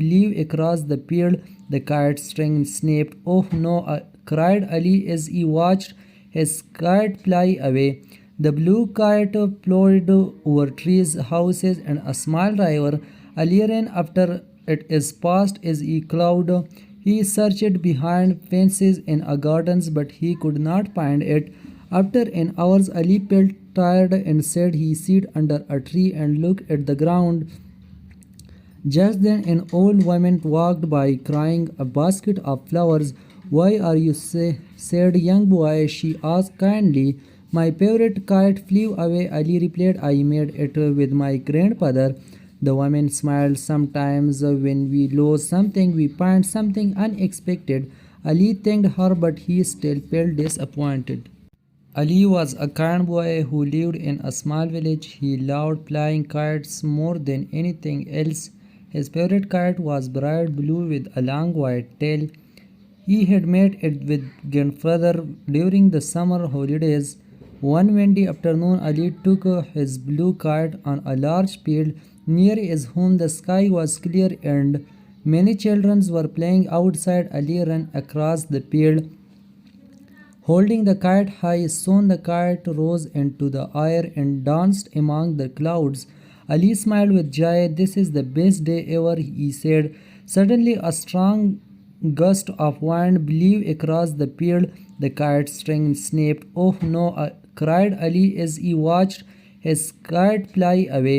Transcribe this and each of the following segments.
blew across the field. The kite string snapped. "Oh no!" cried Ali as he watched his kite fly away. The blue kite floated over trees, houses, and a small river. Ali ran after it as fast as he could. He searched behind fences and gardens, but he could not find it. After an hour, Ali felt tired and said he sat under a tree and looked at the ground. Just then an old woman walked by carrying a basket of flowers. "Why are you sad, young boy?" she asked kindly. "My favorite kite flew away," Ali replied. "I made it with my grandfather." The woman smiled. "Sometimes when we lose something, we find something unexpected." Ali thanked her, but he still felt disappointed. Ali was a kind boy who lived in a small village. He loved flying kites more than anything else. His favorite kite was bright blue with a long white tail. He had made it with grandfather during the summer holidays. One windy afternoon, Ali took his blue kite on a large field near his home. The sky was clear and many children were playing outside. Ali ran across the field, holding the kite high. Soon the kite rose into the air and danced among the clouds. Ali smiled with joy. "This is the best day ever," he said. Suddenly a strong gust of wind blew across the field. The kite string snapped. "Oh no!" cried Ali as he watched his kite fly away.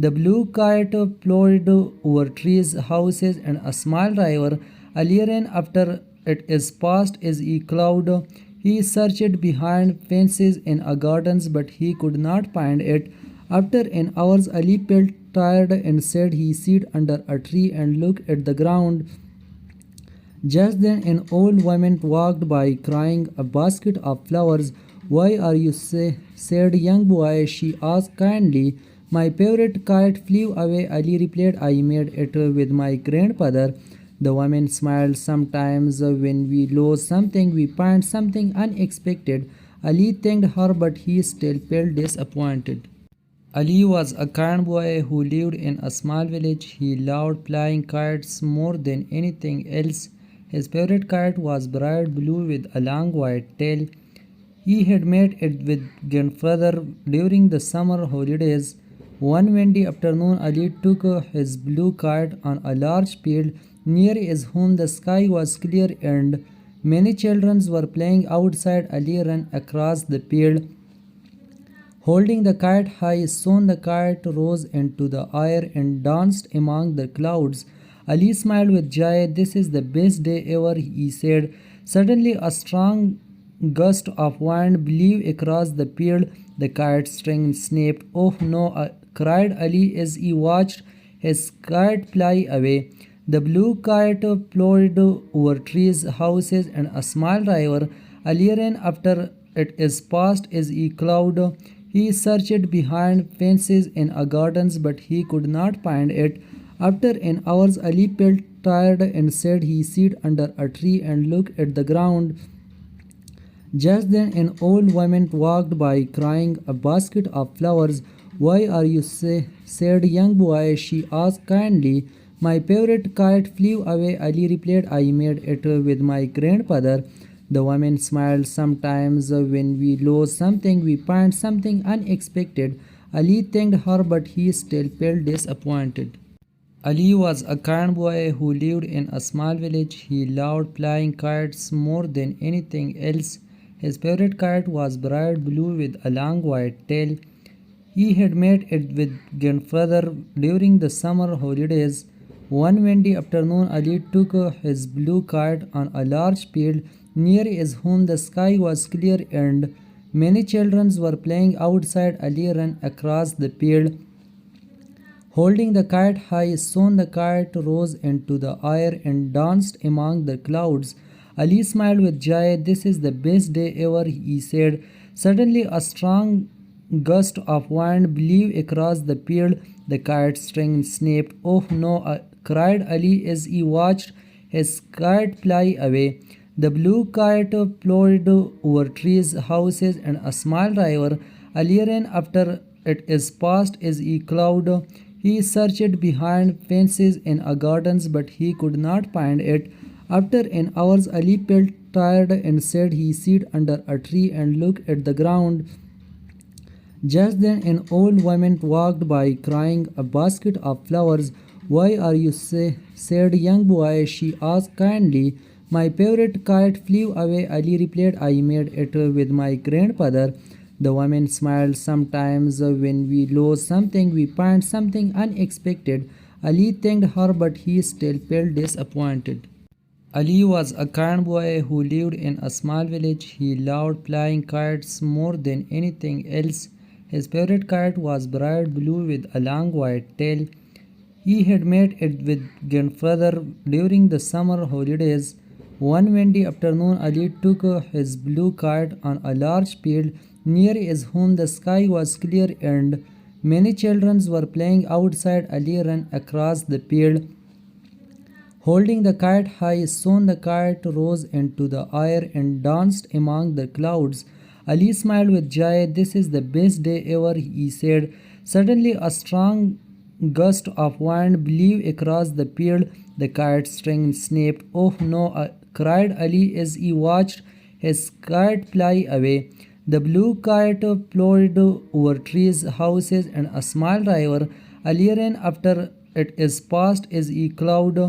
The blue kite floated over trees, houses, and a small river. Ali ran after it as fast as he could. He searched behind fences and gardens, but he could not find it. After an hour, Ali felt tired and said he sat under a tree and looked at the ground. Just then an old woman walked by carrying a basket of flowers. "Why are you sad, young boy?" she asked kindly. "My favorite kite flew away," Ali replied. "I made it with my grandfather." The woman smiled. "Sometimes when we lose something, we find something unexpected." Ali thanked her, but he still felt disappointed. Ali was a kind boy who lived in a small village. He loved flying kites more than anything else. His favorite kite was bright blue with a long white tail. He had made it with grandfather during the summer holidays. One windy afternoon, Ali took his blue kite on a large field near his home. The sky was clear and many children were playing outside. Ali ran across the field, holding the kite high. Soon the kite rose into the air and danced among the clouds. Ali smiled with joy. "This is the best day ever," he said. Suddenly a strong gust of wind blew across the field. The kite string snapped. "Oh no!" cried Ali as he watched his kite fly away. The blue kite floated over trees, houses, and a small river. Ali ran after it as fast as he could. He searched behind fences and gardens, but he could not find it. After an hour, Ali felt tired and said he sat under a tree and looked at the ground. Just then an old woman walked by carrying a basket of flowers. "Why are you sad, young boy?" she asked kindly. "My favorite kite flew away," Ali replied. "I made it with my grandfather." The woman smiled. "Sometimes when we lose something, we find something unexpected." Ali thanked her, but he still felt disappointed. Ali was a kind boy who lived in a small village. He loved flying kites more than anything else. His favorite kite was bright blue with a long white tail. He had made it with grandfather during the summer holidays. One windy afternoon, Ali took his blue kite on a large field near his home. The sky was clear and many children were playing outside. Ali ran across the field, holding the kite high. Soon the kite rose into the air and danced among the clouds. Ali smiled with joy. "This is the best day ever," he said. Suddenly a strong gust of wind blew across the field. The kite string snapped. "Oh no!" cried Ali as he watched his kite fly away. The blue kite floated over trees, houses, and a small river. Ali ran after it as fast as he could. He searched behind fences in a gardens, but he could not find it. After an hour, Ali felt tired and said he sit under a tree and looked at the ground. Just then an old woman walked by carrying a basket of flowers. Why are you sad, young boy? She asked kindly. My favorite kite flew away, Ali replied. I made it with my grandfather. The woman smiled. Sometimes when we lose something, we find something unexpected. Ali thanked her, but he still felt disappointed. Ali was a kind boy who lived in a small village. He loved flying kites more than anything else. His favorite kite was bright blue with a long white tail. He had made it with grandfather during the summer holidays. One windy afternoon, Ali took his blue kite on a large field near his home. The sky was clear and many children were playing outside. Ali ran across the field, holding the kite high. Soon the kite rose into the air and danced among the clouds. Ali smiled with joy. This is the best day ever, he said. Suddenly, a strong gust of wind blew across the field. The kite string snapped. Oh no, cried Ali as he watched his kite fly away. The blue kite floated over trees, houses, and a small river. Ali ran after it as fast as he could.